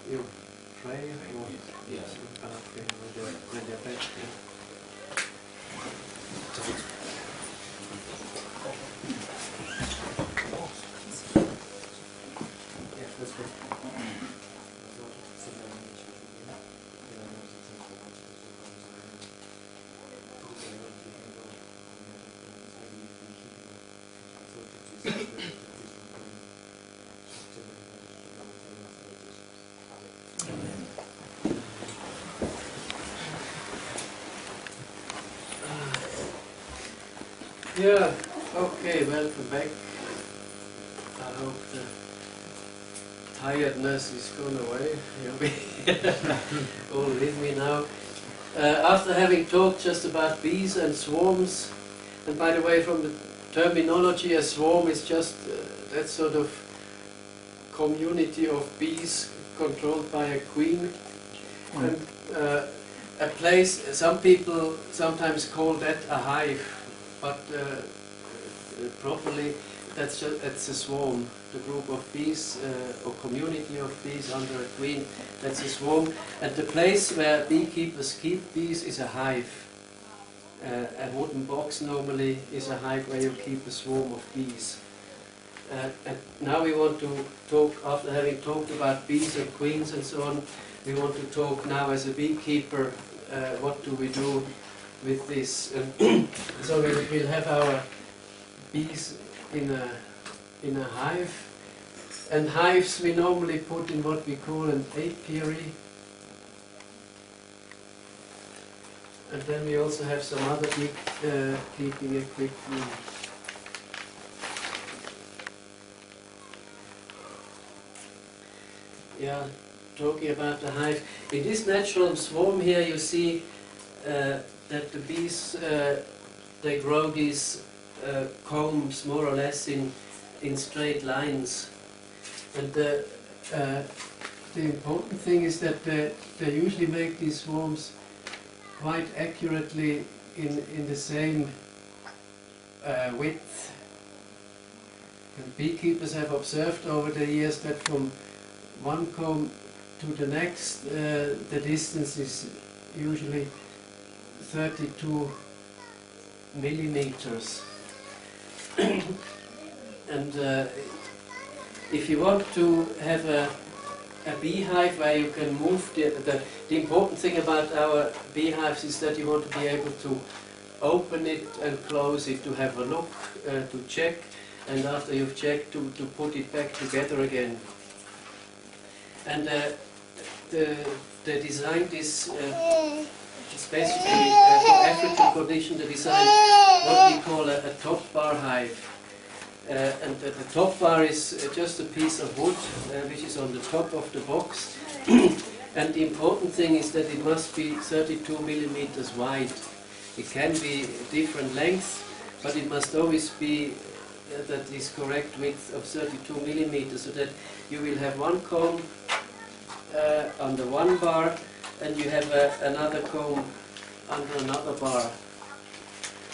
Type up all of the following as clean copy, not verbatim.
you pray or Yes. okay, when they're back. Yeah, that's good. Yeah, okay, welcome back. I hope the tiredness is gone away. You'll be all with me now. After having talked just about bees and swarms, and by the way, from the terminology, a swarm is just that sort of community of bees controlled by a queen. And a place, some people sometimes call that a hive, but properly that's a swarm, the group of bees or community of bees under a queen, that's a swarm. And the place where beekeepers keep bees is a hive. A wooden box normally is a hive where you keep a swarm of bees. And now we want to talk, after having talked about bees and queens and so on, we want to talk now as a beekeeper, what do we do with this. So we'll have our bees in a hive. And hives we normally put in what we call an apiary. And then we also have some other beekeeping equipment. Yeah, talking about the hive. In this natural swarm here you see that the bees, they grow these combs more or less in straight lines. And the important thing is that they usually make these swarms quite accurately in the same width. And beekeepers have observed over the years that from one comb to the next, the distance is usually 32 millimeters. And if you want to have a beehive where you can move, the important thing about our beehives is that you want to be able to open it and close it, to have a look, to check, and after you've checked, to put it back together again. And they designed this, basically for African condition, they designed what we call a top bar hive. And the top bar is just a piece of wood which is on the top of the box. And the important thing is that it must be 32 millimeters wide. It can be different lengths, but it must always be that is correct width of 32 millimeters, so that you will have one comb under one bar, and you have another comb under another bar.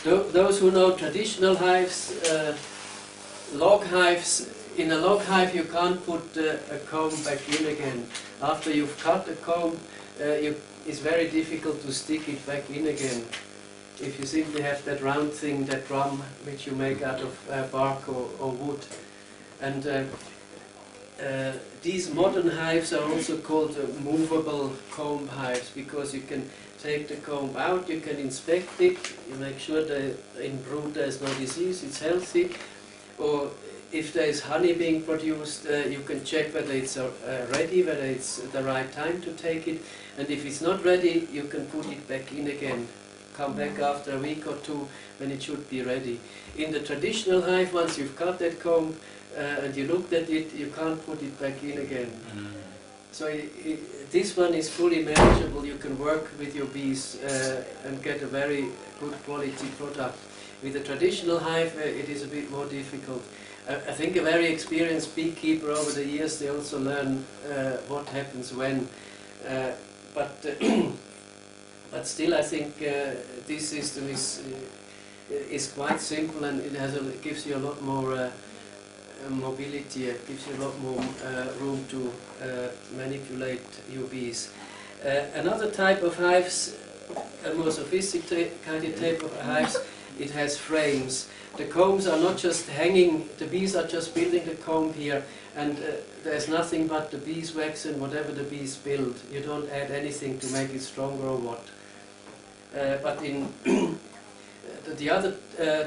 Those who know traditional hives, log hives, in a log hive you can't put a comb back in again. After you've cut the comb, it's very difficult to stick it back in again. If you simply have that round thing, that drum, which you make out of bark or wood. And these modern hives are also called movable comb hives, because you can take the comb out, you can inspect it, you make sure that in brood there is no disease, it's healthy. Or if there is honey being produced, you can check whether it's ready, whether it's the right time to take it. And if it's not ready, you can put it back in again. Come back after a week or two when it should be ready. In the traditional hive, once you've cut that comb and you looked at it, you can't put it back in again. So this one is fully manageable. You can work with your bees and get a very good quality product. With the traditional hive, it is a bit more difficult. I think a very experienced beekeeper over the years, they also learn what happens when. But still, I think this system is quite simple, and it gives you a lot more mobility. It gives you a lot more room to manipulate your bees. Another type of hives, a more sophisticated type of hives, it has frames. The combs are not just hanging, the bees are just building the comb here, and there's nothing but the beeswax and whatever the bees build. You don't add anything to make it stronger or what. But in the other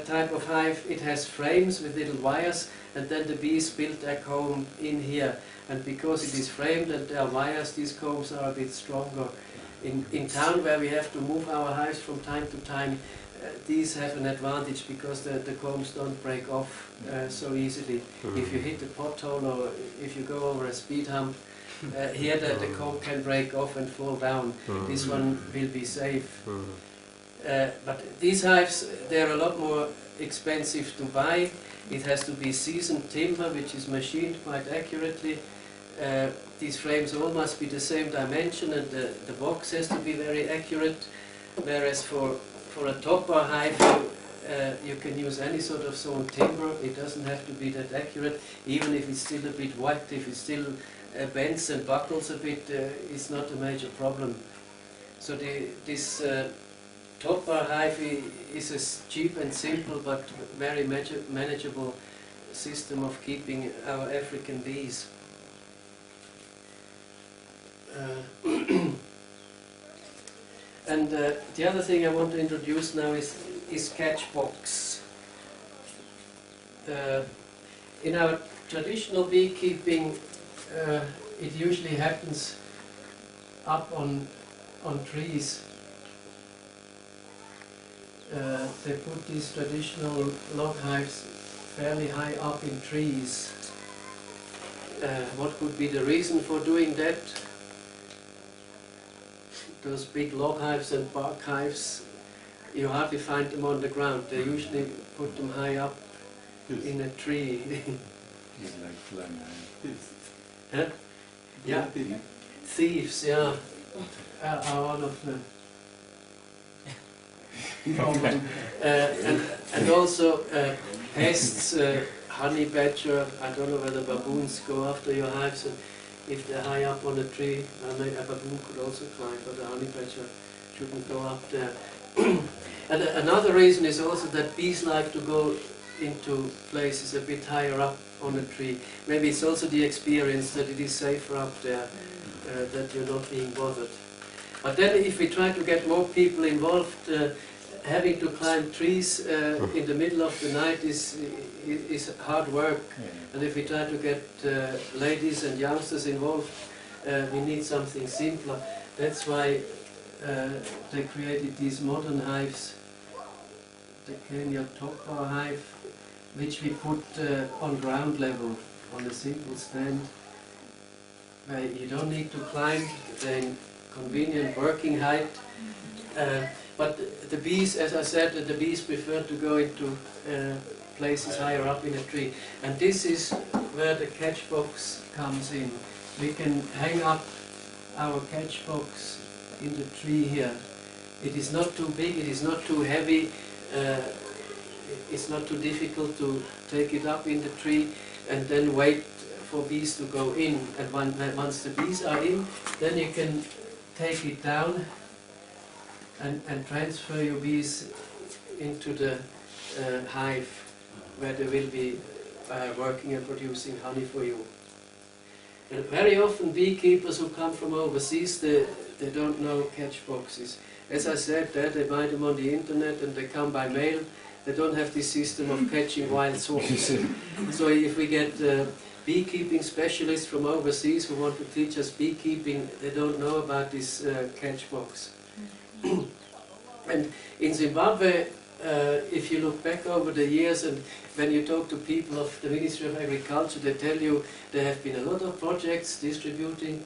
type of hive, it has frames with little wires, and then the bees build their comb in here. And because it is framed and there are wires, these combs are a bit stronger. In town, where we have to move our hives from time to time, these have an advantage because the combs don't break off so easily. If you hit a pothole or if you go over a speed hump, here the comb can break off and fall down. This one will be safe. But these hives, they're a lot more expensive to buy. It has to be seasoned timber, which is machined quite accurately. These frames all must be the same dimension, and the box has to be very accurate. Whereas for a top bar hive, you can use any sort of sawn timber. It doesn't have to be that accurate. Even if it's still a bit wet, if it still bends and buckles a bit, it's not a major problem. So this top bar hive is a cheap and simple but very manageable system of keeping our African bees. And the other thing I want to introduce now is catch box. In our traditional beekeeping, it usually happens up on trees. They put these traditional log hives fairly high up in trees. What could be the reason for doing that? Those big log hives and bark hives, you hardly find them on the ground. They usually put them high up in a tree. It's like flying thieves. Huh? Yeah, thieves, yeah, are one of the problem. And also pests, honey badger. I don't know whether baboons go after your hives. And if they're high up on a tree, a baboon could also climb, but a honey badger shouldn't go up there. And another reason is also that bees like to go into places a bit higher up on a tree. Maybe it's also the experience that it is safer up there, that you're not being bothered. But then if we try to get more people involved, having to climb trees in the middle of the night is hard work. And if we try to get ladies and youngsters involved, we need something simpler. That's why they created these modern hives, the Kenya top bar hive, which we put on ground level, on a simple stand, where you don't need to climb, they're in convenient working height. But the bees, as I said, the bees prefer to go into places higher up in a tree. And this is where the catch box comes in. We can hang up our catch box in the tree here. It is not too big, it is not too heavy, it's not too difficult to take it up in the tree and then wait for bees to go in. And once the bees are in, then you can take it down and transfer your bees into the hive, where they will be working and producing honey for you. And very often beekeepers who come from overseas, they don't know catch boxes. As I said, they buy them on the internet and they come by mail. They don't have this system of catching wild swarms. So if we get beekeeping specialists from overseas who want to teach us beekeeping, they don't know about this catch box. And in Zimbabwe, if you look back over the years and when you talk to people of the Ministry of Agriculture, they tell you there have been a lot of projects distributing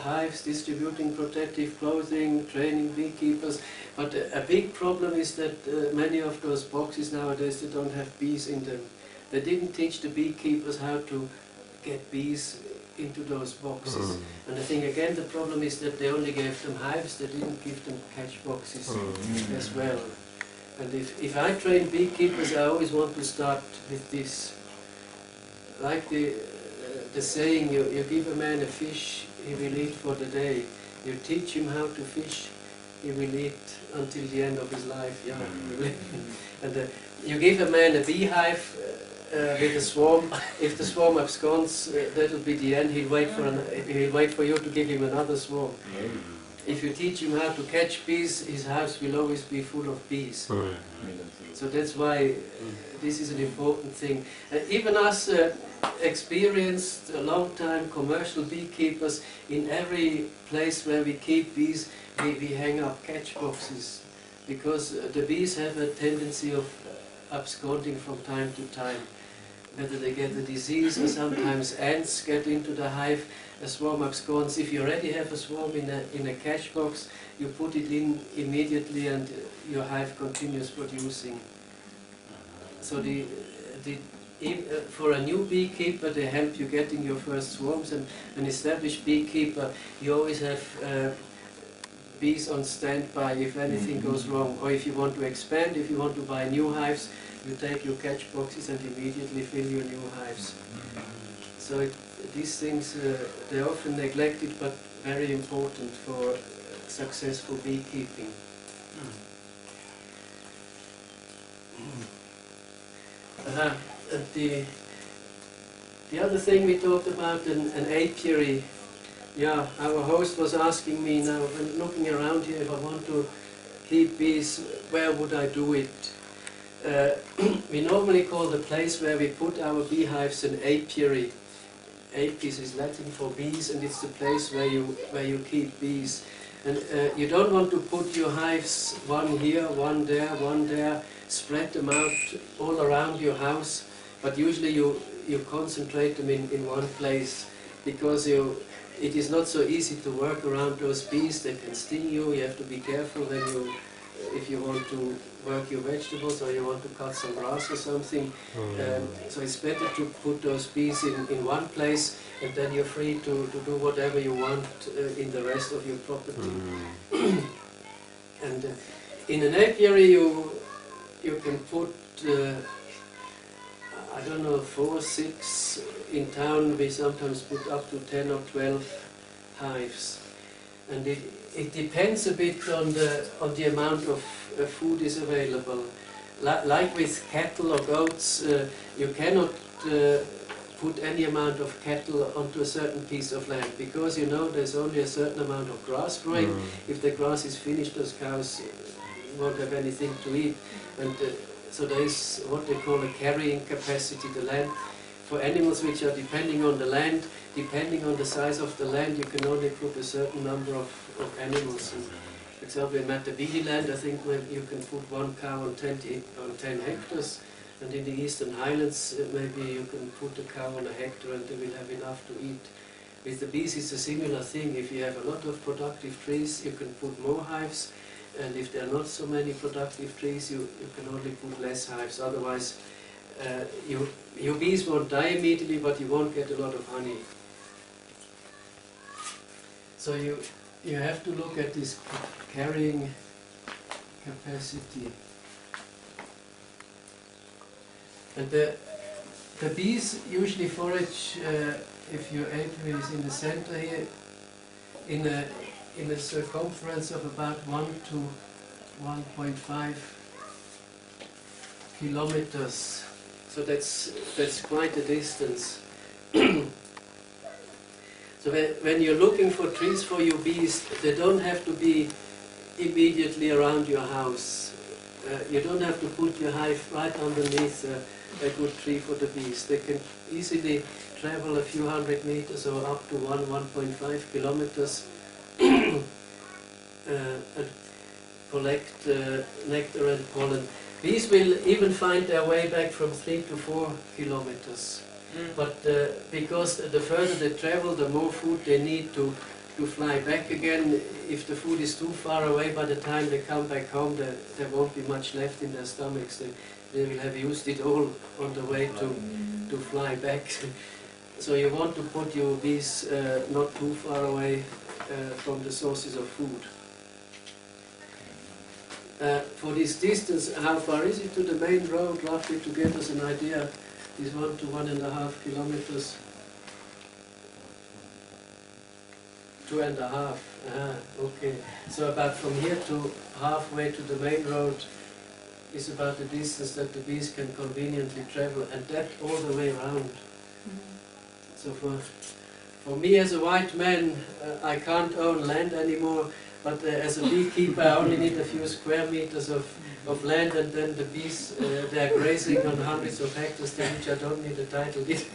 hives, distributing protective clothing, training beekeepers, but a big problem is that many of those boxes nowadays, they don't have bees in them. They didn't teach the beekeepers how to get bees into those boxes. And I think again the problem is that they only gave them hives, they didn't give them catch boxes as well. And if I train beekeepers, I always want to start with this. like the saying, you give a man a fish, he will eat for the day. You teach him how to fish, he will eat until the end of his life. Yeah, and you give a man a beehive with a swarm. If the swarm absconds, that'll be the end. He'll wait for you to give him another swarm. If you teach him how to catch bees, his house will always be full of bees. So that's why this is an important thing. Even us experienced, long-time commercial beekeepers, in every place where we keep bees, we hang up catch boxes, because the bees have a tendency of absconding from time to time. Whether they get a disease, or sometimes ants get into the hive, a swarm absconds. If you already have a swarm in a catch box, you put it in immediately and your hive continues producing. So for a new beekeeper, they help you getting your first swarms, and an established beekeeper, you always have bees on standby if anything goes wrong, or if you want to expand, if you want to buy new hives, you take your catch boxes and immediately fill your new hives. So these things, they're often neglected, but very important for successful beekeeping. The other thing we talked about, an apiary. Yeah, our host was asking me now, when looking around here, if I want to keep bees, where would I do it? We normally call the place where we put our beehives an apiary. Apis is Latin for bees, and it's the place where you keep bees. And you don't want to put your hives one here, one there, spread them out all around your house, but usually you concentrate them in one place, because it is not so easy to work around those bees. They can sting you. You have to be careful when if you want to work your vegetables, or you want to cut some grass or something. So it's better to put those bees in one place, and then you're free to do whatever you want in the rest of your property. And in an apiary you can put, I don't know, 4 or 6. In town we sometimes put up to 10 or 12 hives. And it depends a bit on the amount of food is available. Like with cattle or goats, you cannot put any amount of cattle onto a certain piece of land, because you know there's only a certain amount of grass growing. If the grass is finished, those cows won't have anything to eat. And so there is what they call a carrying capacity. The land, for animals which are depending on the land, depending on the size of the land, you can only put a certain number of animals. And for example, in Matabidi land, I think you can put 1 cow on 10 hectares, and in the Eastern Highlands, maybe you can put a cow on a hectare and they will have enough to eat. With the bees, it's a similar thing. If you have a lot of productive trees, you can put more hives, and if there are not so many productive trees, you can only put less hives. Otherwise, your bees won't die immediately, but you won't get a lot of honey. So you have to look at this carrying capacity. And the bees usually forage, if your apiary is in the center here, in a circumference of about 1 to 1.5 kilometers. So that's quite a distance. So when you're looking for trees for your bees, they don't have to be immediately around your house. You don't have to put your hive right underneath a good tree for the bees. They can easily travel a few hundred meters or up to 1.5 kilometers and collect nectar and pollen. Bees will even find their way back from 3 to 4 kilometers. But because the further they travel, the more food they need to fly back again. If the food is too far away, by the time they come back home, there won't be much left in their stomachs. They will have used it all on the way to fly back. So you want to put your bees not too far away from the sources of food. For this distance, how far is it to the main road, roughly, to get us an idea This 1 to 1.5 kilometers. 2.5. Okay. So about from here to halfway to the main road is about the distance that the bees can conveniently travel, and that all the way around. So for me as a white man, I can't own land anymore, but as a beekeeper I only need a few square meters of land, and then the bees, they're grazing on hundreds of hectares, to which I don't need a title deed.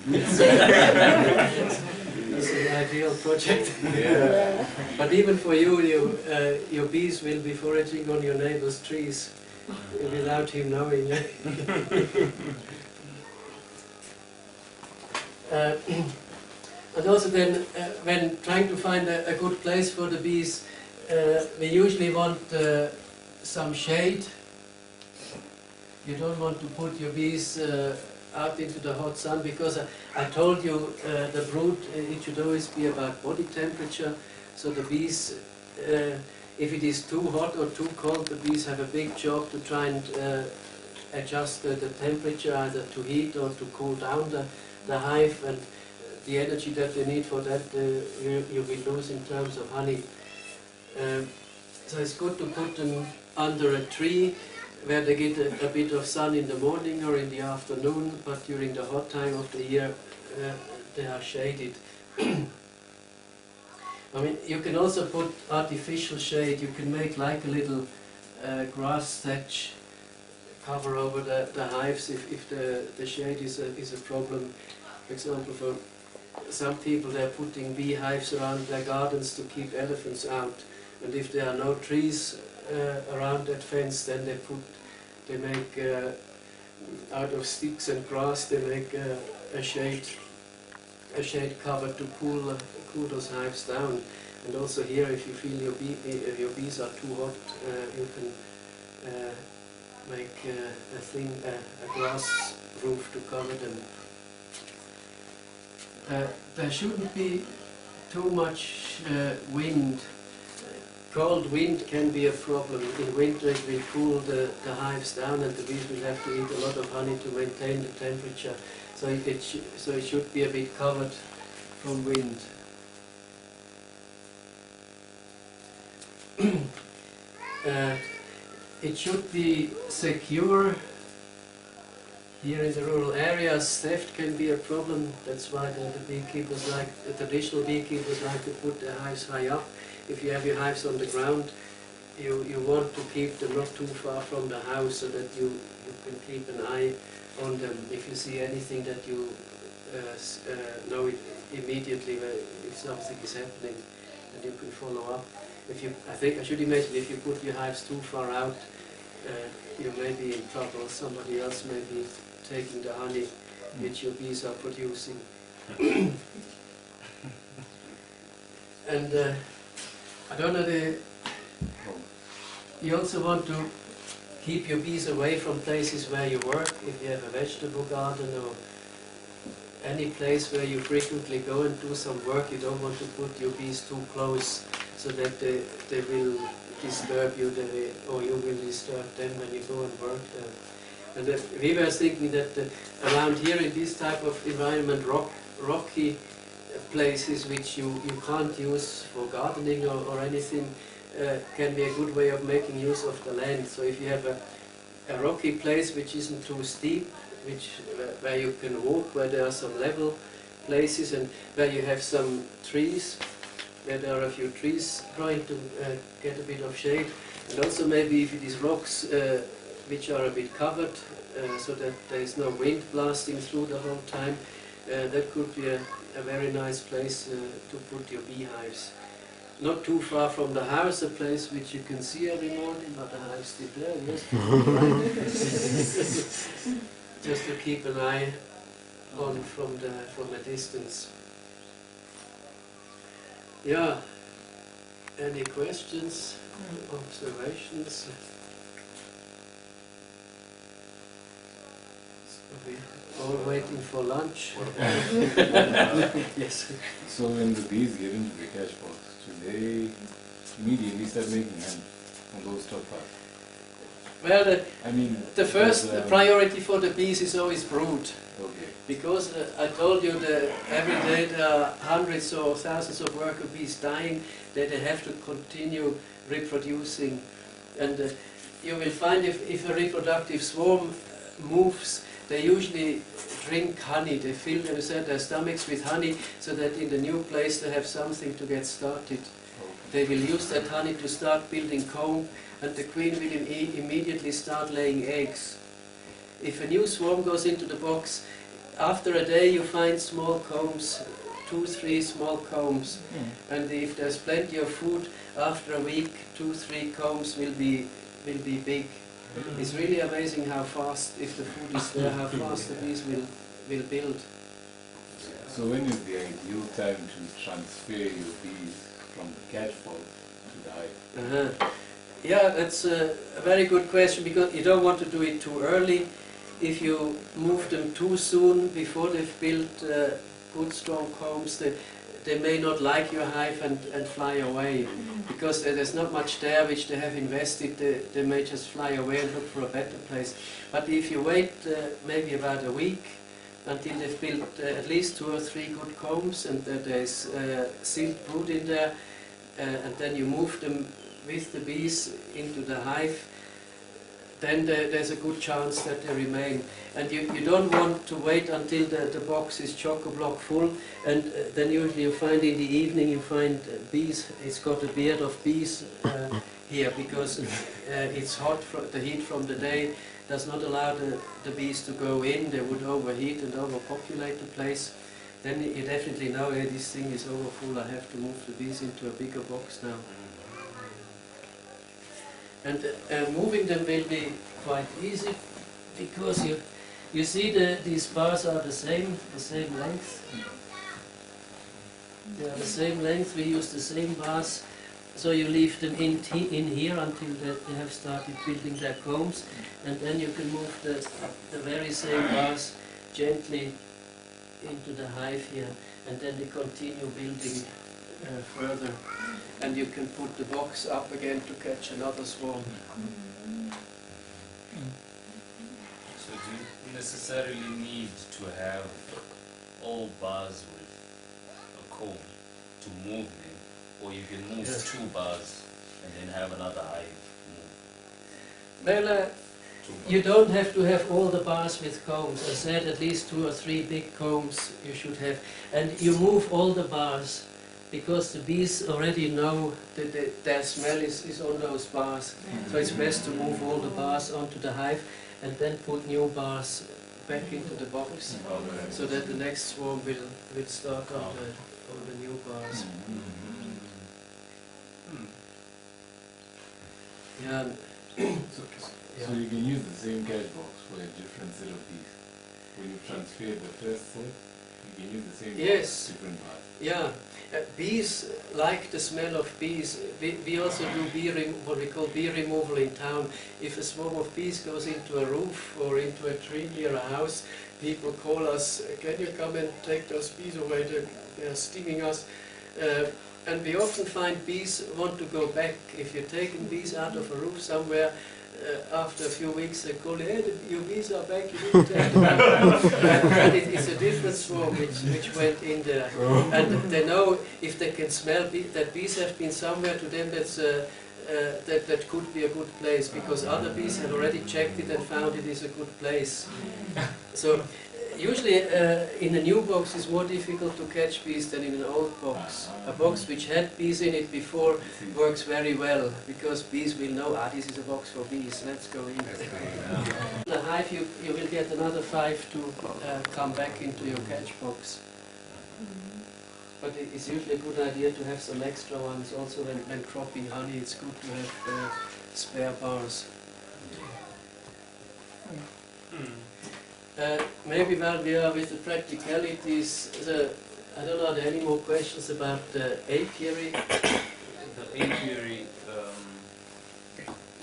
It's an ideal project. Yeah. But even for you, your bees will be foraging on your neighbor's trees without him knowing. And also then, when trying to find a good place for the bees, we usually want some shade. You don't want to put your bees out into the hot sun, because I told you the brood, it should always be about body temperature. So the bees, if it is too hot or too cold, the bees have a big job to try and adjust the temperature, either to heat or to cool down the hive, and the energy that they need for that you will lose in terms of honey. So it's good to put them under a tree where they get a bit of sun in the morning or in the afternoon, but during the hot time of the year they are shaded. I mean, you can also put artificial shade. You can make like a little grass thatch cover over the hives if the shade is a problem. For example, for some people, they're putting beehives around their gardens to keep elephants out, and if there are no trees around that fence, then they make out of sticks and grass, they make a shade cover to cool those hives down. And also here, if you feel if your bees are too hot, you can make a grass roof to cover them. There shouldn't be too much wind. Cold wind can be a problem. In winter it will cool the hives down, and the bees will have to eat a lot of honey to maintain the temperature. So it should be a bit covered from wind. It should be secure. Here in the rural areas, theft can be a problem. That's why the traditional beekeepers like to put their hives high up. If you have your hives on the ground, you want to keep them not too far from the house, so that you can keep an eye on them. If you see anything that you know it immediately if something is happening, and you can follow up. I think I should imagine if you put your hives too far out, you may be in trouble. Somebody else may be taking the honey which your bees are producing. And I don't know, you also want to keep your bees away from places where you work. If you have a vegetable garden or any place where you frequently go and do some work, you don't want to put your bees too close, so that they will disturb you, or you will disturb them when you go and work there. And we were thinking that around here in this type of environment, rocky places which you can't use for gardening or anything, can be a good way of making use of the land. So if you have a rocky place which isn't too steep, where you can walk, where there are some level places, and where you have some trees, where there are a few trees growing to get a bit of shade, and also maybe if it is rocks which are a bit covered, so that there is no wind blasting through the whole time, that could be a very nice place to put your beehives. Not too far from the house, a place which you can see every morning, but the hive still there, yes. Just to keep an eye on from a distance. Yeah. Any questions, observations? So we all waiting for lunch. Yes. So when the bees get into the cash box, should they immediately start making honey on those top parts? Well, I mean, the first there's, priority for the bees is always brood. Okay. Because I told you that every day there are hundreds or thousands of worker bees dying, that they have to continue reproducing. And you will find if a reproductive swarm moves, they usually drink honey. They fill their stomachs with honey so that in the new place they have something to get started. They will use that honey to start building comb, and the queen will immediately start laying eggs. If a new swarm goes into the box, after a day you find small combs, 2, 3 small combs. And if there's plenty of food, after a week, 2, 3 combs will be big. It's really amazing how fast, if the food is there, how fast the bees will build. So when is the ideal time to transfer your bees from the catchpot to the hive? Yeah, that's a very good question, because you don't want to do it too early. If you move them too soon, before they've built good strong combs, they may not like your hive and fly away, because there's not much there which they have invested. They may just fly away and look for a better place. But if you wait maybe about a week until they've built at least 2 or 3 good combs, and there's sealed brood in there, and then you move them with the bees into the hive, then there's a good chance that they remain. And you don't want to wait until the box is chock-a-block full, and then usually you find in the evening, you find bees, it's got a beard of bees here, because it's hot, the heat from the day does not allow the bees to go in. They would overheat and overpopulate the place. Then you definitely know, hey, this thing is overfull, I have to move the bees into a bigger box now. And moving them will be quite easy, because you see these bars are the same length. They are the same length. We use the same bars, so you leave them in here until they have started building their combs, and then you can move the very same bars gently into the hive here, and then they continue building further, and you can put the box up again to catch another swarm. So do you necessarily need to have all bars with a comb to move them, or you can move 2 bars and then have another hive move? Well, you don't have to have all the bars with combs. I said at least 2 or 3 big combs you should have, and you move all the bars, because the bees already know that their smell is on those bars. So it's best to move all the bars onto the hive and then put new bars back into the box, so that the next swarm will start on the new bars. Yeah. So you can use the same catch box for a different set of bees. When you transfer the first set, you can use the same box, different bars. Yeah. Bees like the smell of bees. We also do what we call bee removal in town. If a swarm of bees goes into a roof or into a tree near a house, people call us, can you come and take those bees away, they're stinging us. And we often find bees want to go back. If you're taking bees out of a roof somewhere, after a few weeks they call, hey, your bees are back, you need to take them out. And it's a different swarm which went in there. And they know, if they can smell that bees have been somewhere, to them that could be a good place, because other bees have already checked it and found it is a good place. So usually in a new box it's more difficult to catch bees than in an old box. A box which had bees in it before works very well, because bees will know, this is a box for bees, let's go in. The hive you will get another 5 to come back into your catch box. But it's usually a good idea to have some extra ones. Also when cropping honey, it's good to have spare bars. Maybe while we are with the practicalities, I don't know, are there any more questions about the apiary? The apiary,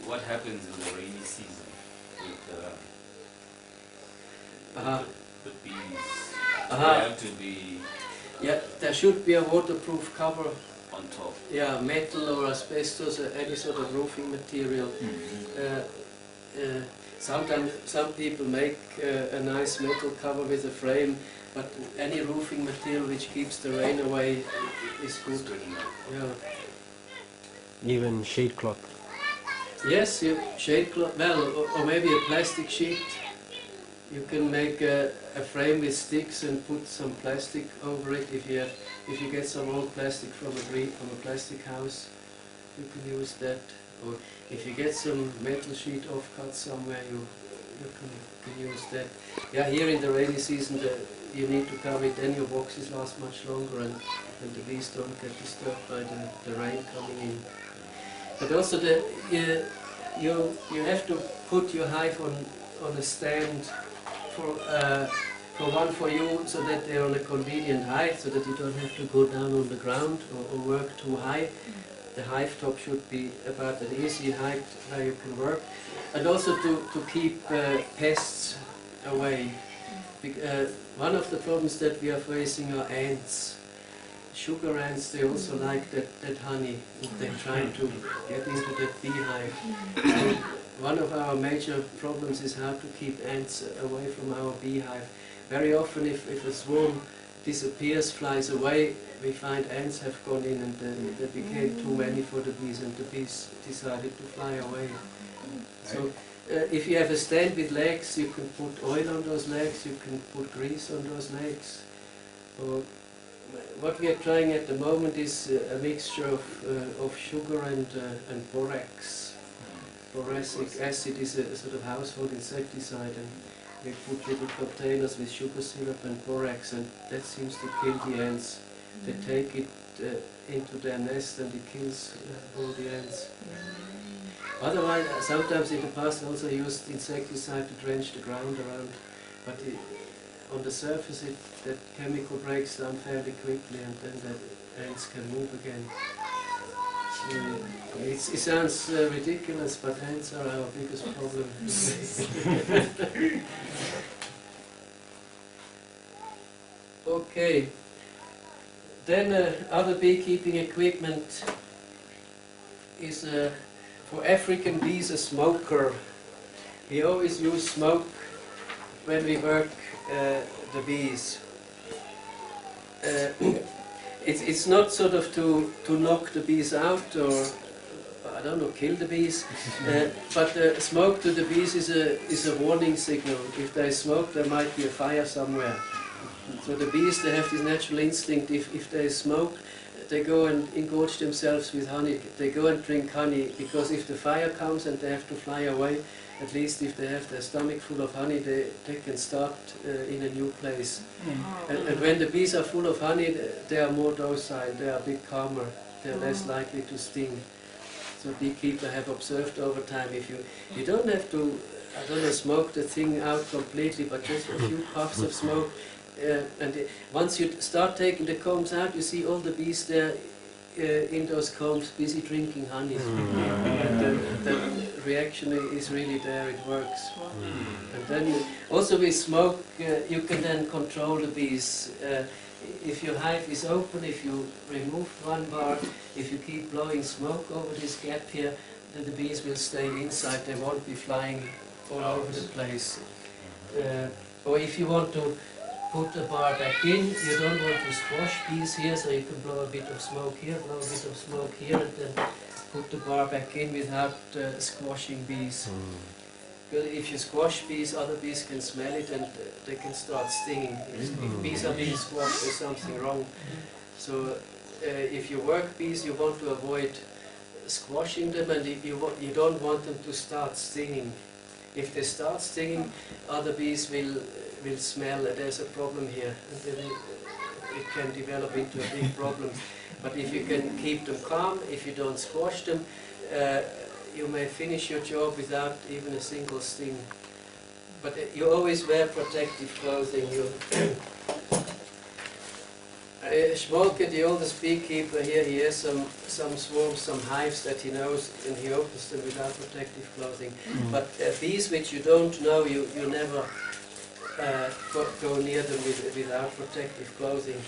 what happens in the rainy season with the bees? They have to be... Yeah, there should be a waterproof cover on top. Yeah, metal or asbestos, any sort of roofing material. sometimes some people make a nice metal cover with a frame, but any roofing material which keeps the rain away is good. Yeah. Even shade cloth. Yes, shade cloth. Well, or maybe a plastic sheet. You can make a frame with sticks and put some plastic over it. If you get some old plastic from a plastic house, you can use that. Or if you get some metal sheet offcut somewhere, you can use that. Yeah, here in the rainy season, you need to cover it. Then your boxes last much longer, and the bees don't get disturbed by the rain coming in. But also you have to put your hive on a stand for one for you, so that they're on a convenient height, so that you don't have to go down on the ground or work too high. The hive top should be about an easy height where you can work, and also to keep pests away. One of the problems that we are facing are ants. Sugar ants, they also like that honey. They're trying to get into that beehive. So one of our major problems is how to keep ants away from our beehive. Very often if a swarm disappears, flies away, we find ants have gone in, and they became too many for the bees, and the bees decided to fly away. So if you have a stand with legs, you can put oil on those legs, you can put grease on those legs. Or what we are trying at the moment is a mixture of sugar and borax. Boracic acid is a sort of household insecticide, and we put little containers with sugar syrup and borax, and that seems to kill the ants. They take it into their nest, and it kills all the ants. Otherwise, sometimes in the past I also used insecticide to drench the ground around, but on the surface that chemical breaks down fairly quickly, and then the ants can move again. It sounds ridiculous, but ants are our biggest problem. Okay. Then other beekeeping equipment is for African bees a smoker. We always use smoke when we work the bees. It's not sort of to knock the bees out, or I don't know, kill the bees, but smoke to the bees is a warning signal. If there is smoke, there might be a fire somewhere. So the bees, they have this natural instinct. If there is smoke, they go and engorge themselves with honey. They go and drink honey, because if the fire comes and they have to fly away, at least if they have their stomach full of honey, they can start in a new place. And when the bees are full of honey, they are more docile, they are a bit calmer, they are less likely to sting. So beekeepers have observed over time, if you don't have to, I don't know, smoke the thing out completely, but just a few puffs of smoke, and once you start taking the combs out, you see all the bees there in those combs busy drinking honey. And the reaction is really there, it works. And then also with smoke, you can then control the bees. If your hive is open, if you remove one bar, if you keep blowing smoke over this gap here, then the bees will stay inside, they won't be flying all over the place. Or if you want to put the bar back in, you don't want to squash bees here, so you can blow a bit of smoke here, blow a bit of smoke here, and then put the bar back in without squashing bees. Because if you squash bees, other bees can smell it and they can start stinging. If bees are being squashed, there's something wrong. So if you work bees, you want to avoid squashing them, and you don't want them to start stinging. If they start stinging, other bees will smell that there's a problem here, and then it can develop into a big problem. But if you can keep them calm, if you don't squash them, you may finish your job without even a single sting. But you always wear protective clothing. Schmolke, the oldest beekeeper here, he has some swarms, some hives that he knows, and he opens them without protective clothing. But bees which you don't know, you never go near them without protective clothing,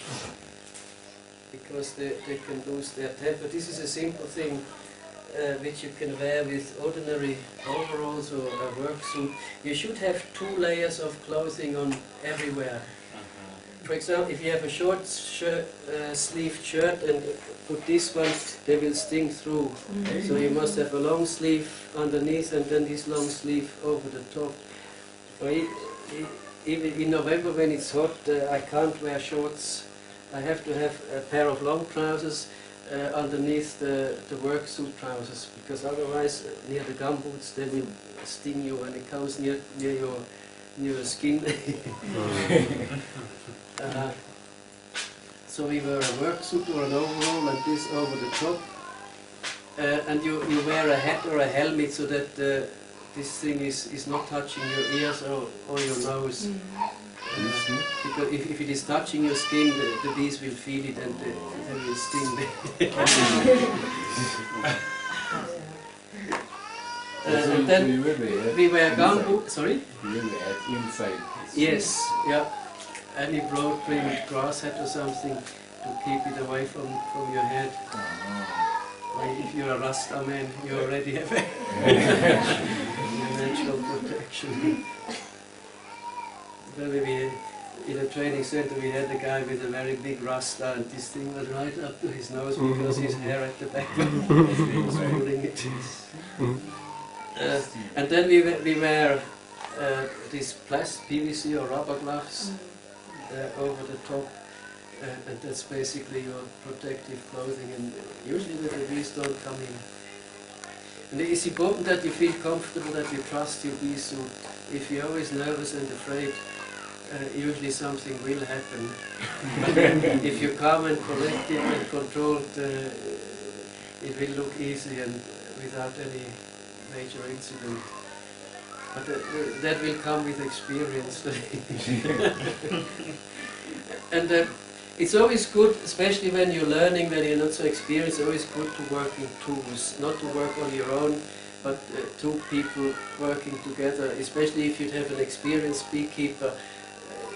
because they can lose their temper. This is a simple thing. which you can wear with ordinary overalls or a work suit. You should have 2 layers of clothing on everywhere. For example, if you have a short sleeved shirt and put this one, they will sting through. So you must have a long sleeve underneath and then this long sleeve over the top. Even in November when it's hot, I can't wear shorts. I have to have a pair of long trousers underneath the work suit trousers, because otherwise near the gumboots they will sting you when it comes near your skin. So we wear a work suit or an overall like this over the top, and you wear a hat or a helmet so that this thing is not touching your ears or your nose. Because if it is touching your skin, the bees will feel it and they will sting. And then we wear gumboots. Sorry? You wear the hat inside. Yes, yeah. Any broad-brimmed grass hat or something to keep it away from your head. Like if you're a Rasta man, you already have a natural protection. When we in a training center we had a guy with a very big Rasta and this thing was right up to his nose because his hair at the back was holding it. And then we wear these PVC or rubber gloves over the top, and that's basically your protective clothing, and usually the bees don't come in. And it's important that you feel comfortable, that you trust your bee suit. If you're always nervous and afraid, usually something will happen. But if you're calm and collected and controlled, it will look easy and without any major incident. But that will come with experience. And it's always good, especially when you're learning, when you're not so experienced, it's always good to work in twos, not to work on your own, but 2 people working together, especially if you have an experienced beekeeper.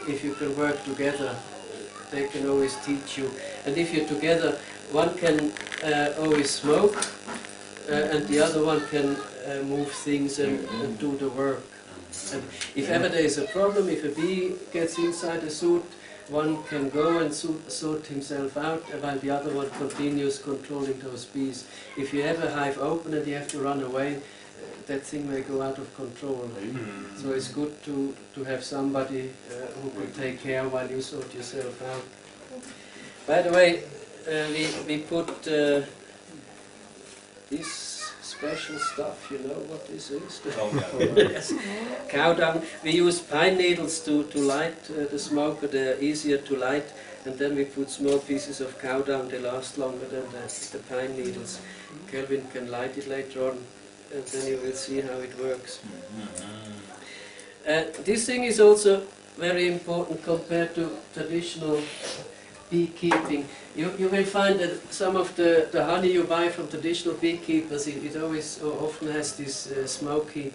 If you can work together, they can always teach you. And if you're together, one can always smoke, and the other one can move things and do the work. And if ever there is a problem, if a bee gets inside a suit, one can go and sort himself out while the other one continues controlling those bees. If you have a hive open and you have to run away, that thing may go out of control. So it's good to have somebody who can take care while you sort yourself out. By the way, we put this special stuff, you know what this is? Yes. Cow dung. We use pine needles to light the smoker, they're easier to light, and then we put small pieces of cow dung, they last longer than the pine needles. Kelvin can light it later on, and then you will see how it works. This thing is also very important compared to traditional beekeeping. You will find that some of the honey you buy from traditional beekeepers, it always often has this smoky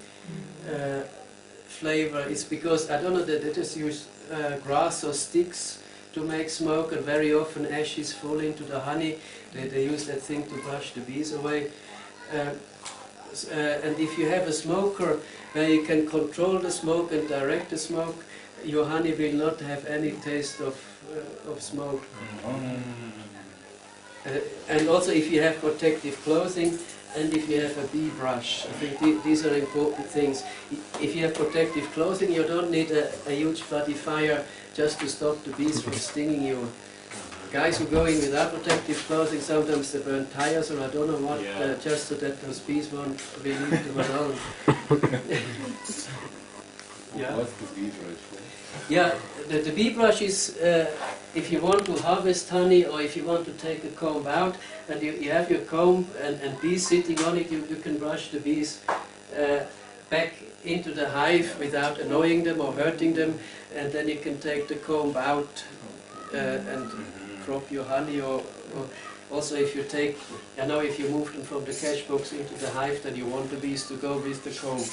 flavor. It's because, I don't know, that they just use grass or sticks to make smoke, and very often ashes fall into the honey. They use that thing to brush the bees away. And if you have a smoker where you can control the smoke and direct the smoke, your honey will not have any taste of smoke. And also if you have protective clothing and if you have a bee brush, I think these are important things. If you have protective clothing, you don't need a huge bloody fire just to stop the bees from stinging you. Guys who go in without protective clothing, sometimes they burn tires or I don't know what, just so that those bees won't leave them alone. Yeah. What's the bee brush for? Yeah, the bee brush is if you want to harvest honey or if you want to take a comb out and you have your comb and bees sitting on it, you can brush the bees back into the hive without annoying them or hurting them, and then you can take the comb out and crop your honey, or also if you take, I know if you move them from the catch box into the hive, then you want the bees to go with the comb.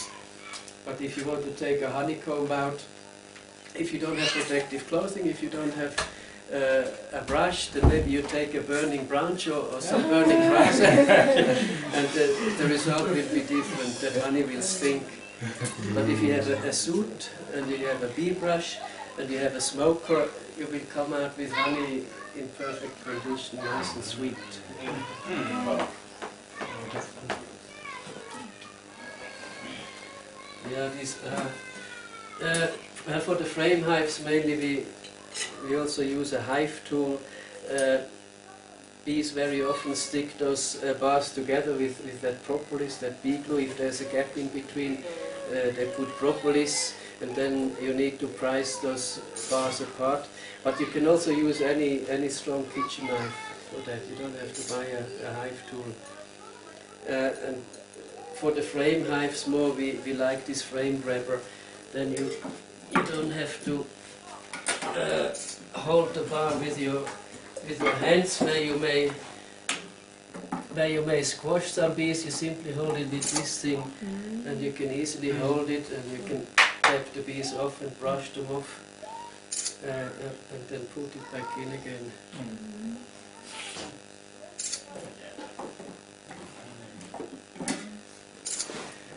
But if you want to take a honeycomb out, if you don't have protective clothing, if you don't have a brush, then maybe you take a burning branch or some burning grass, and the result will be different. The honey will stink. But if you have a suit and you have a bee brush and you have a smoker, you will come out with honey in perfect condition, nice and sweet. Yeah, these for the frame hives mainly we also use a hive tool. Bees very often stick those bars together with that propolis, that bee glue. If there's a gap in between, they put propolis, and then you need to prise those bars apart. But you can also use any strong kitchen knife for that. You don't have to buy a hive tool. And for the frame hives more, we like this frame grabber. Then you don't have to hold the bar with your hands where you may squash some bees. You simply hold it with this thing, and you can easily hold it, and you can tap the bees off and brush them off, and then put it back in again.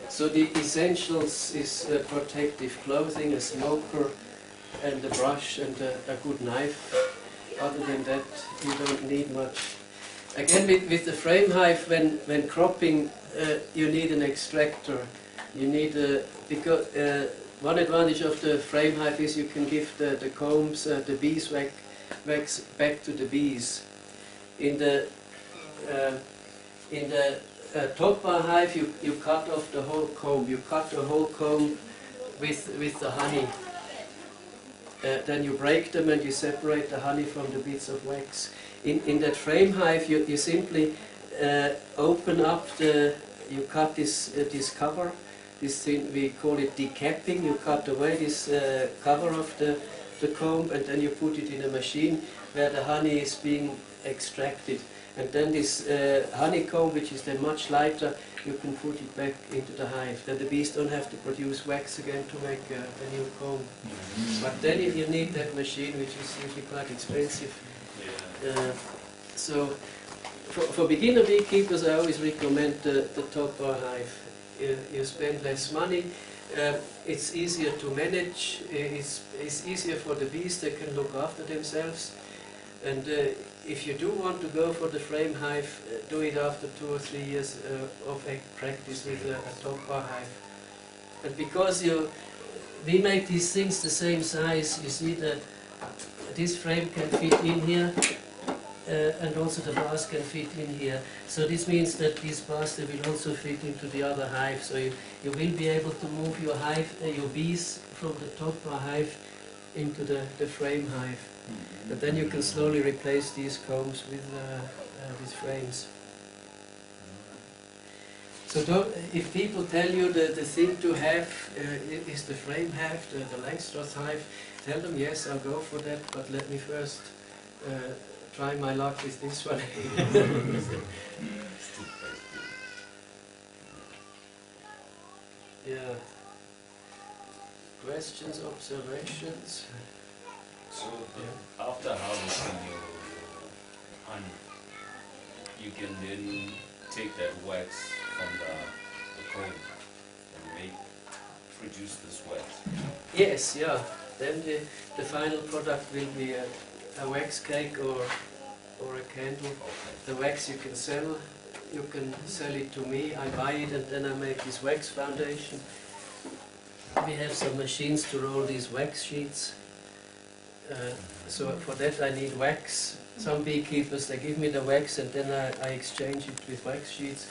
So the essentials is protective clothing, a smoker, and a brush, and a good knife. Other than that, you don't need much. Again, with the frame hive, when cropping, you need an extractor. You need because one advantage of the frame hive is you can give the combs, the beeswax back to the bees. In the top bar hive, you cut off the whole comb. You cut the whole comb with the honey. Then you break them and you separate the honey from the bits of wax. In that frame hive, you simply open up you cut this cover, this thing, we call it decapping. You cut away this cover of the comb, and then you put it in a machine where the honey is being extracted. And then this honeycomb, which is then much lighter, you can put it back into the hive. Then the bees don't have to produce wax again to make a new comb. But then you need that machine, which is usually quite expensive. So for beginner beekeepers, I always recommend the top bar hive. You spend less money. It's easier to manage. It's easier for the bees. They can look after themselves. And if you do want to go for the frame hive, do it after 2 or 3 years of practice with a top bar hive. And because we make these things the same size, you see that this frame can fit in here, and also the bars can fit in here. So this means that these bars, they will also fit into the other hive. So you will be able to move your your bees from the top bar hive into the frame hive. And then you can slowly replace these combs with frames. So if people tell you the thing to have is the frame hive, the Langstroth hive, tell them, yes, I'll go for that, but let me first try my luck with this one. Yeah. Questions, observations? So after harvesting your honey, you can then take that wax from the comb and produce this wax. Yes, yeah. Then the final product will be a wax cake or a candle. The wax you can sell. You can sell it to me. I buy it and then I make this wax foundation. We have some machines to roll these wax sheets. So for that I need wax. Some beekeepers, they give me the wax and then I exchange it with wax sheets.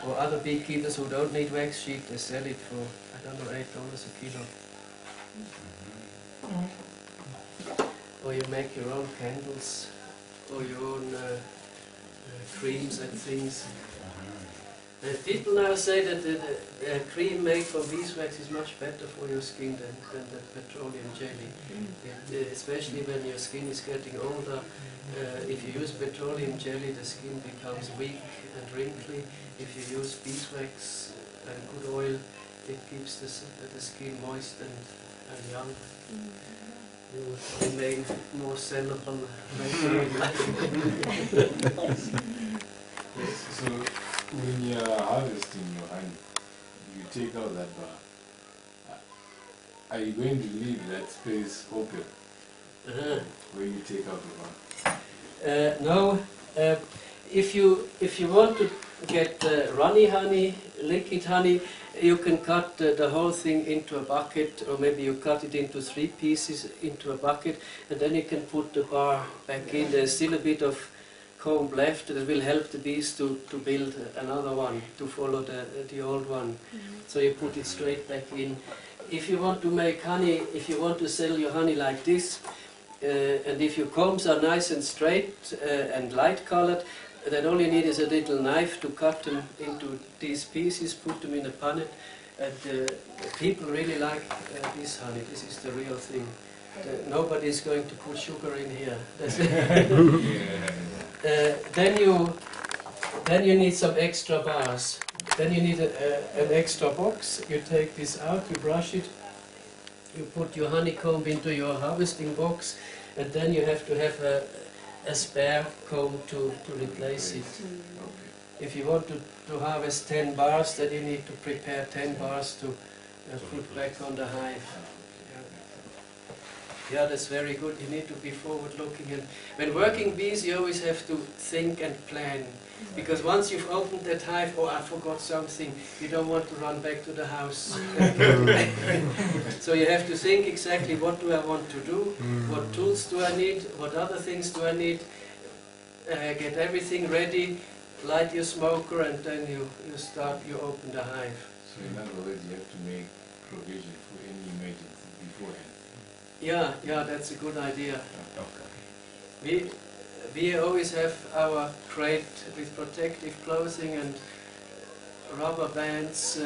Or other beekeepers who don't need wax sheet, they sell it for, I don't know, $8 a kilo. Or you make your own candles, or your own creams and things. People now say that the cream made from beeswax is much better for your skin than the petroleum jelly. Especially when your skin is getting older. If you use petroleum jelly, the skin becomes weak and wrinkly. If you use beeswax and good oil, it keeps the skin moist and young. You will remain more sellable. So when you are harvesting your honey, you take out that bar. Are you going to leave that space open when you take out the bar? No. If you want to get runny honey, liquid honey, you can cut the whole thing into a bucket, or maybe you cut it into 3 pieces into a bucket, and then you can put the bar back in. There's still a bit of comb left that will help the bees to build another one, to follow the old one. So you put it straight back in. If you want to make honey, if you want to sell your honey like this, and if your combs are nice and straight and light colored, then all you need is a little knife to cut them into these pieces, put them in a punnet, and people really like this honey. This is the real thing. Nobody is going to put sugar in here. Then you need some extra bars. Then you need an extra box. You take this out, you brush it, you put your honeycomb into your harvesting box, and then you have to have a spare comb to replace it. If you want to harvest 10 bars, then you need to prepare 10 bars to put back on the hive. Yeah, that's very good. You need to be forward-looking. And when working bees, you always have to think and plan. Because once you've opened that hive, oh, I forgot something, you don't want to run back to the house. So you have to think exactly, what do I want to do, what tools do I need, what other things do I need, get everything ready, light your smoker, and then you open the hive. So in other words, you have to make provision for any emergency beforehand. Yeah, that's a good idea. We always have our crate with protective clothing and rubber bands,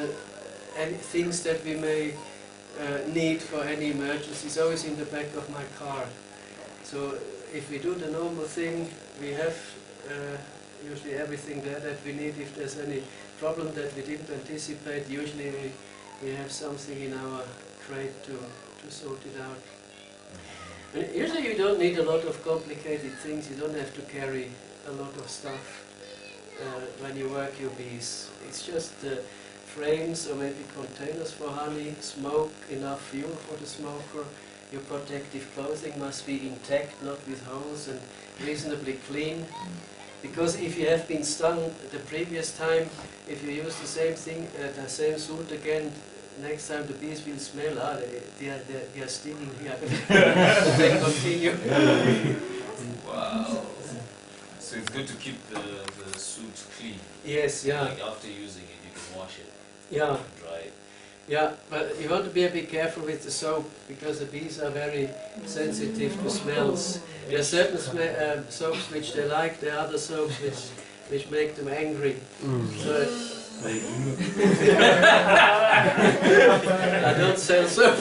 and things that we may need for any emergencies, always in the back of my car. So if we do the normal thing, we have usually everything there that we need. If there's any problem that we didn't anticipate, usually we have something in our crate to sort it out. Usually you don't need a lot of complicated things. You don't have to carry a lot of stuff when you work your bees. It's just frames or maybe containers for honey, smoke, enough fuel for the smoker. Your protective clothing must be intact, not with holes, and reasonably clean. Because if you have been stung the previous time, if you use the same thing, the same suit again, next time the bees will smell, they are stinging here. They continue. Wow. So it's good to keep the suit clean. Yes, yeah. Like after using it, you can wash it. Yeah. And dry it. Yeah, but you want to be a bit careful with the soap, because the bees are very sensitive to smells. There are certain soaps which they like, there are other soaps which make them angry. So I don't sell soap.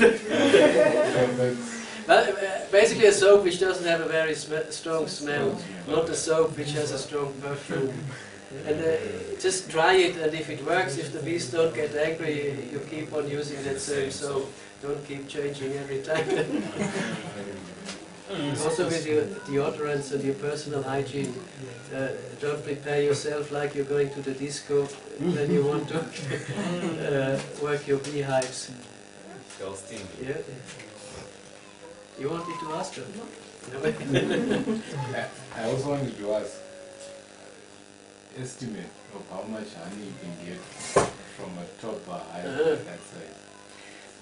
But basically a soap which doesn't have a very strong smell, not a soap which has a strong perfume. And just dry it, and if it works, if the bees don't get angry, you keep on using that same soap. Don't keep changing every time. Also with your deodorants and your personal hygiene, don't prepare yourself like you're going to the disco when you want to work your beehives. Yeah. You wanted to ask them? I also wanted to ask, estimate of how much honey you can get from a top hive that size.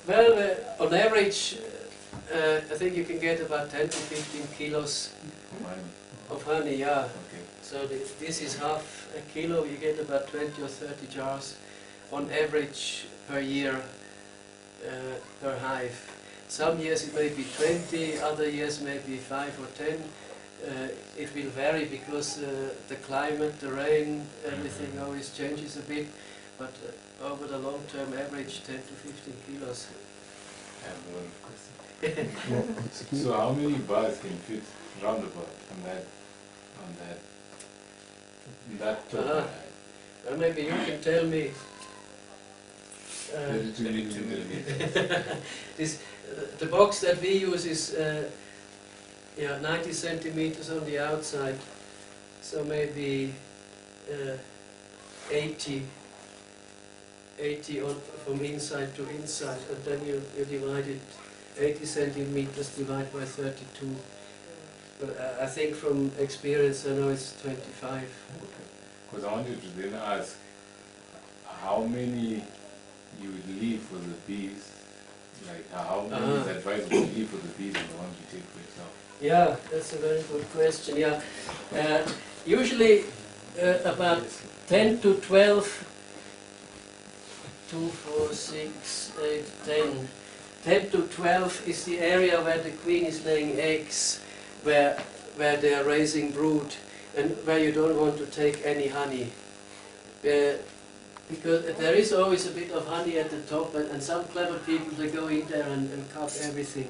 Well, on average, I think you can get about 10 to 15 kilos of honey, yeah. Okay. So this is half a kilo, you get about 20 or 30 jars on average per year per hive. Some years it may be 20, other years maybe 5 or 10. It will vary because the climate, the rain, everything always changes a bit, but over the long-term average 10 to 15 kilos. I have one question. So how many bars can fit roundabout on that top hive? Well, maybe you can tell me. 32 millimeters. The box that we use is 90 centimeters on the outside, so maybe 80 from inside to inside, and then you divide it, 80 centimeters divided by 32. But I think from experience I know it's 25. Because I wanted to then ask how many you would leave for the bees, like how many is advisable to leave for the bees and the ones you take for yourself? Yeah, that's a very good question. Yeah, usually about 10 to 12, 2, 4, 6, 8, 10. 10 to 12 is the area where the queen is laying eggs, where they are raising brood, and where you don't want to take any honey. Because there is always a bit of honey at the top, and some clever people, they go in there and cut everything.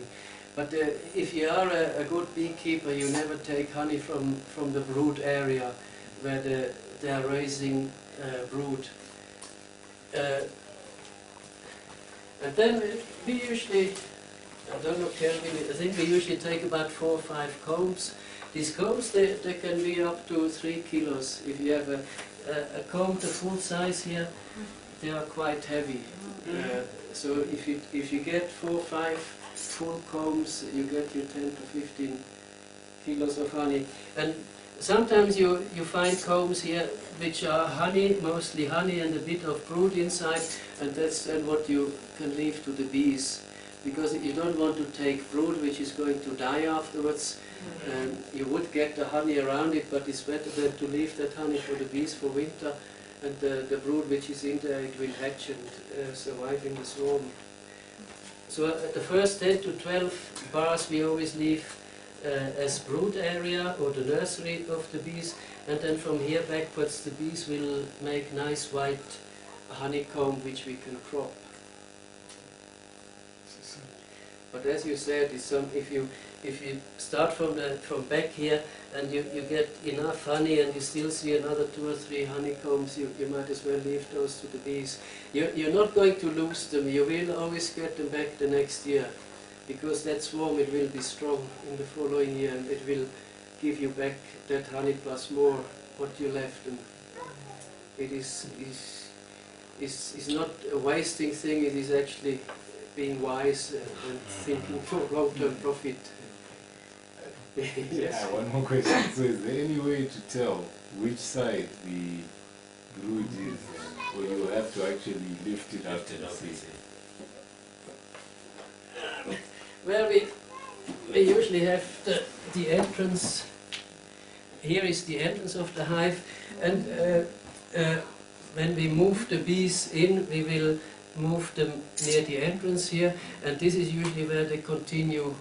But if you are a good beekeeper, you never take honey from the brood area where they are raising brood. And then we usually, I don't know, Kelvin, I think we usually take about 4 or 5 combs. These combs, they can be up to 3 kilos. If you have a comb the full size here, they are quite heavy. So if you get 4 or 5 full combs, you get your 10 to 15 kilos of honey. And sometimes you find combs here which are honey, mostly honey and a bit of brood inside, and that's then what you can leave to the bees. Because you don't want to take brood which is going to die afterwards. You would get the honey around it, but it's better than to leave that honey for the bees for winter, and the brood which is in there, it will hatch and survive in the swarm. So the first 10 to 12 bars we always leave as brood area or the nursery of the bees, and then from here backwards the bees will make nice white honeycomb which we can crop. But as you said, it's if you start from back here and you get enough honey and you still see another 2 or 3 honeycombs, you might as well leave those to the bees. You're not going to lose them. You will always get them back the next year, because that swarm, it will be strong in the following year, and it will give you back that honey plus more what you left. And it is not a wasting thing. It is actually being wise and thinking for long-term profit. Yes. Yeah, one more question. So is there any way to tell which side the brood is, or you have to actually lift it up and see? Well, we usually have the entrance. Here is the entrance of the hive, and when we move the bees in, we will move them near the entrance here, and this is usually where they continue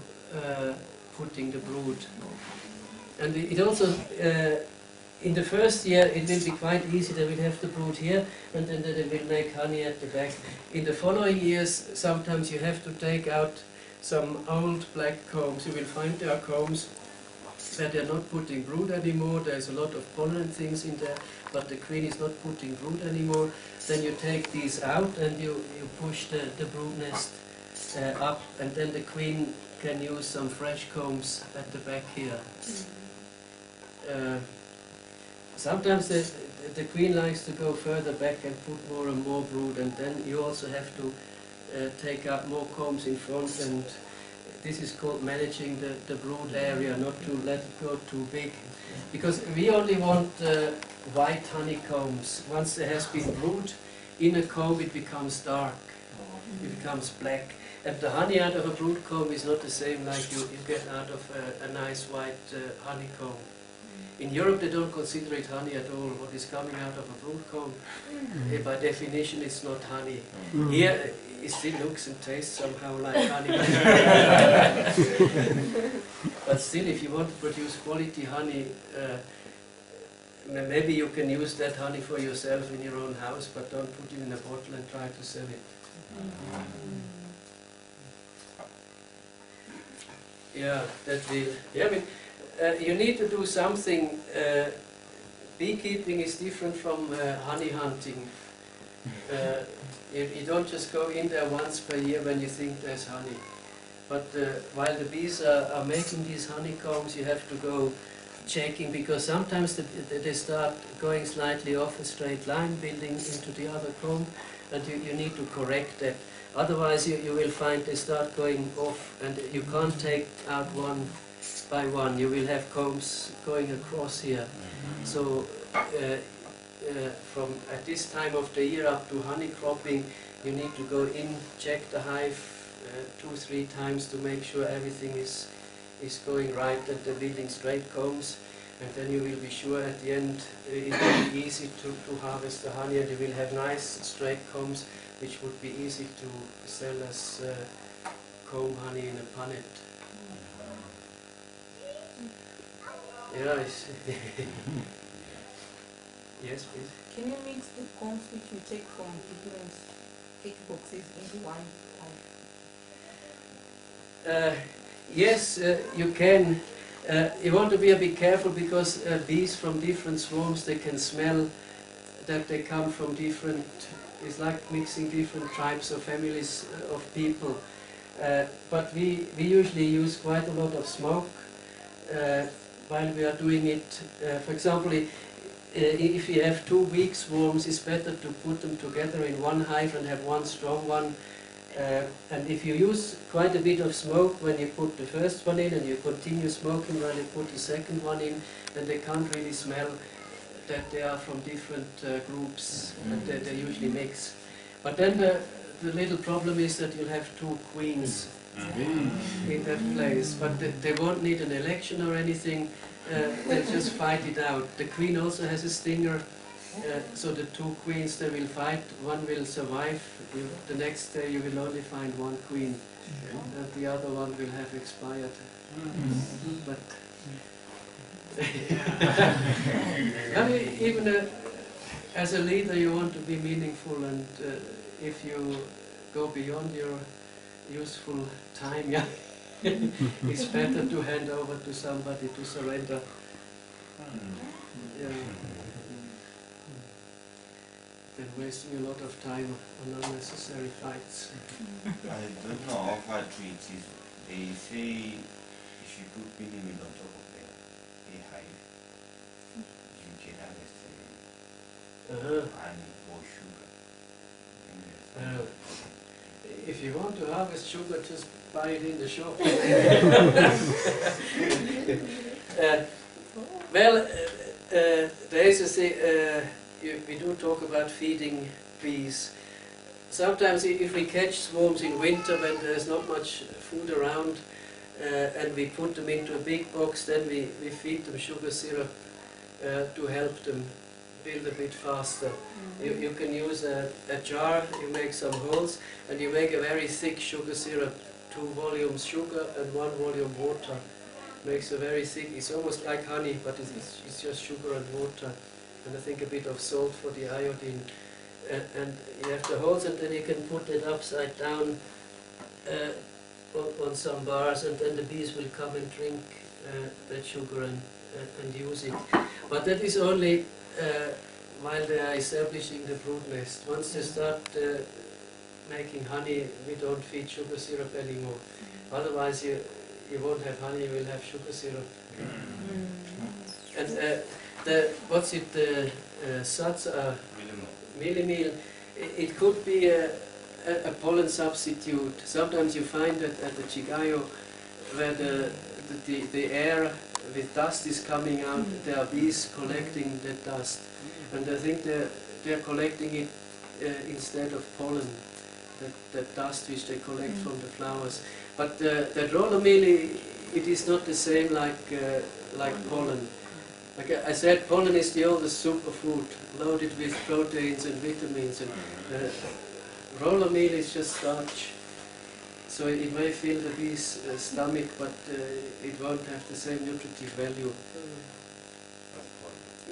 putting the brood. And it also, in the first year, it will be quite easy. They will have the brood here, and then they will make honey at the back. In the following years, sometimes you have to take out some old black combs. You will find there are combs that they're not putting brood anymore. There's a lot of pollen things in there, but the queen is not putting brood anymore. Then you take these out and you push the brood nest up, and then the queen can use some fresh combs at the back here. Sometimes the queen likes to go further back and put more and more brood, and then you also have to take out more combs in front, and this is called managing the brood area, not to let it go too big. Because we only want white honeycombs. Once there has been brood in a comb, it becomes dark, it becomes black. And the honey out of a brood comb is not the same like you get out of a nice white honeycomb. In Europe they don't consider it honey at all. What is coming out of a brood comb, by definition it's not honey. Here it still looks and tastes somehow like honey. But still, if you want to produce quality honey, maybe you can use that honey for yourself in your own house, but don't put it in a bottle and try to sell it. Yeah, that will. Yeah, I mean, you need to do something. Beekeeping is different from honey hunting. You don't just go in there once per year when you think there's honey. But while the bees are making these honeycombs, you have to go checking, because sometimes they start going slightly off a straight line, building into the other comb, and you need to correct that. Otherwise you will find they start going off, and you can't take out one by one. You will have combs going across here. So from at this time of the year up to honey cropping, you need to go in, check the hive 2-3 times to make sure everything is going right, that they're building straight combs, and then you will be sure at the end it will be easy to harvest the honey, and you will have nice straight combs which would be easy to sell as comb honey in a punnet. Yeah, yes, please. Can you mix the combs which you take from different cake boxes into one hive? Yes, you can. You want to be a bit careful, because bees from different swarms, they can smell that they come from different, it's like mixing different tribes or families of people. But we usually use quite a lot of smoke while we are doing it. For example, if you have 2 weak swarms, it's better to put them together in one hive and have one strong one. And if you use quite a bit of smoke when you put the first one in, and you continue smoking while you put the second one in, then they can't really smell that they are from different groups, and they usually mix. But then the little problem is that you'll have 2 queens in that place, but they won't need an election or anything. They'll just fight it out. The queen also has a stinger. So the 2 queens, they will fight, one will survive, the next day you will only find 1 queen, and the other one will have expired. But I mean, even as a leader you want to be meaningful, and if you go beyond your useful time, yeah, it's better to hand over to somebody to surrender. Yeah. Than wasting a lot of time on unnecessary fights. I don't know how far treats is. They say if you put beekeeping on top of a hive, you can harvest honey or sugar. If you want to harvest sugar, just buy it in the shop. Well, there is a thing. We do talk about feeding bees. Sometimes if we catch swarms in winter when there's not much food around, and we put them into a big box, then we feed them sugar syrup to help them build a bit faster. You can use a jar, you make some holes, and you make a very thick sugar syrup, 2 volumes sugar and 1 volume water. Makes a very thick, it's almost like honey, but it's just sugar and water. And I think a bit of salt for the iodine. And you have the holes, and then you can put it upside down on some bars, and then the bees will come and drink that sugar and use it. But that is only while they are establishing the brood nest. Once they start making honey, we don't feed sugar syrup anymore. Otherwise you won't have honey, you will have sugar syrup. And what's it, suds, mealie, it could be a pollen substitute. Sometimes you find that at the Chigayo, where the air with dust is coming out, there are bees collecting that dust. And I think they're collecting it instead of pollen, that dust which they collect from the flowers. But that roller meal, it is not the same like pollen. Like I said, pollen is the oldest superfood, loaded with proteins and vitamins. And roller meal is just starch. So it may fill the bee's stomach, but it won't have the same nutritive value.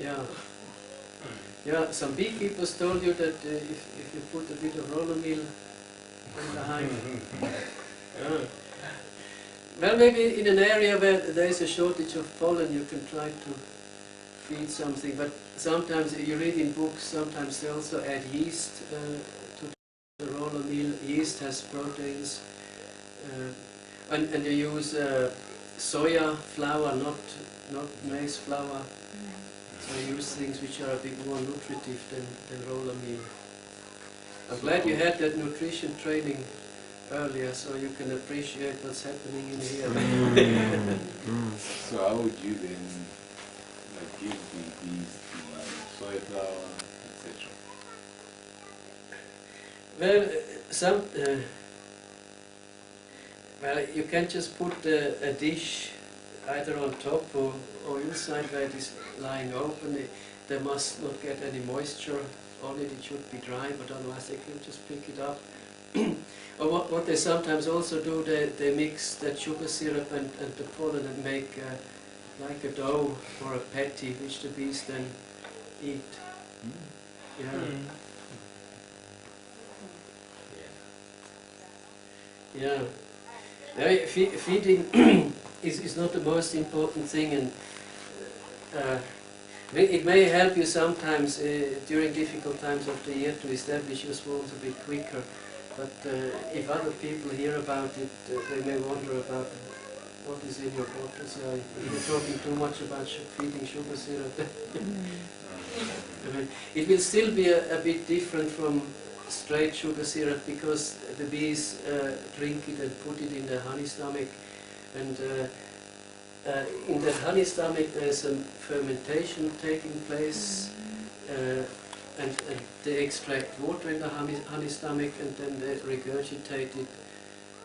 Yeah. Yeah, some beekeepers told you that if you put a bit of roller meal in the hive. Well, maybe in an area where there is a shortage of pollen, you can try to feed something, but sometimes you read in books, sometimes they also add yeast to the roller meal. Yeast has proteins, and you use soya flour, not maize flour. So you use things which are a bit more nutritive than roller meal. I'm glad you had that nutrition training earlier, so you can appreciate what's happening in here. So how would you then give the bees the soy flour, etc.? Well, well, you can just put a dish either on top or inside where it is lying open. They must not get any moisture on it. It should be dry, but otherwise they can just pick it up. Or what they sometimes also do, they mix that sugar syrup and the pollen and make like a dough or a patty, which the bees then eat. Yeah. Yeah. Yeah, feeding is not the most important thing, and it may help you sometimes during difficult times of the year to establish your swarms a bit quicker. But if other people hear about it, they may wonder about what is in your bottles. You're talking too much about feeding sugar syrup. I mean, it will still be a bit different from straight sugar syrup because the bees drink it and put it in their honey stomach, and in that honey stomach there is some fermentation taking place, and they extract water in the honey stomach and then they regurgitate it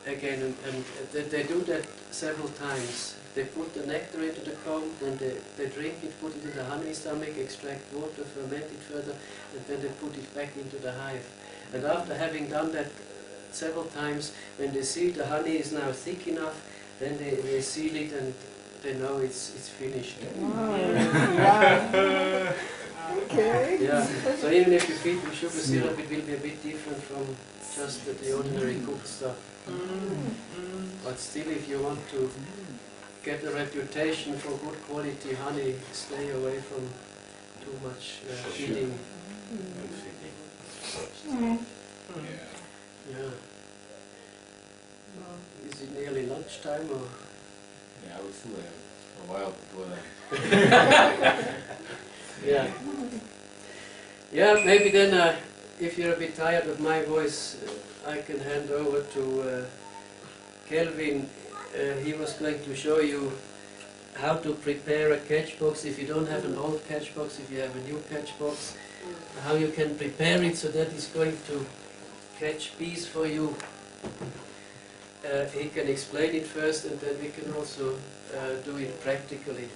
again, and they do that several times. They put the nectar into the comb, then they drink it, put it in the honey stomach, extract water, ferment it further, and then they put it back into the hive. And after having done that several times, when they see the honey is now thick enough, then they seal it and they know it's finished. Okay. Yeah. So even if you feed with sugar syrup, it will be a bit different from just the ordinary cooked stuff. But still, if you want to get a reputation for good quality honey, stay away from too much feeding. Yeah. Is it nearly lunchtime or? Yeah, we still have a while before that. Yeah. Yeah, maybe then if you're a bit tired of my voice, I can hand over to Kelvin. He was going to show you how to prepare a catch box if you don't have an old catch box, if you have a new catch box, how you can prepare it so that it's going to catch bees for you. He can explain it first, and then we can also do it practically.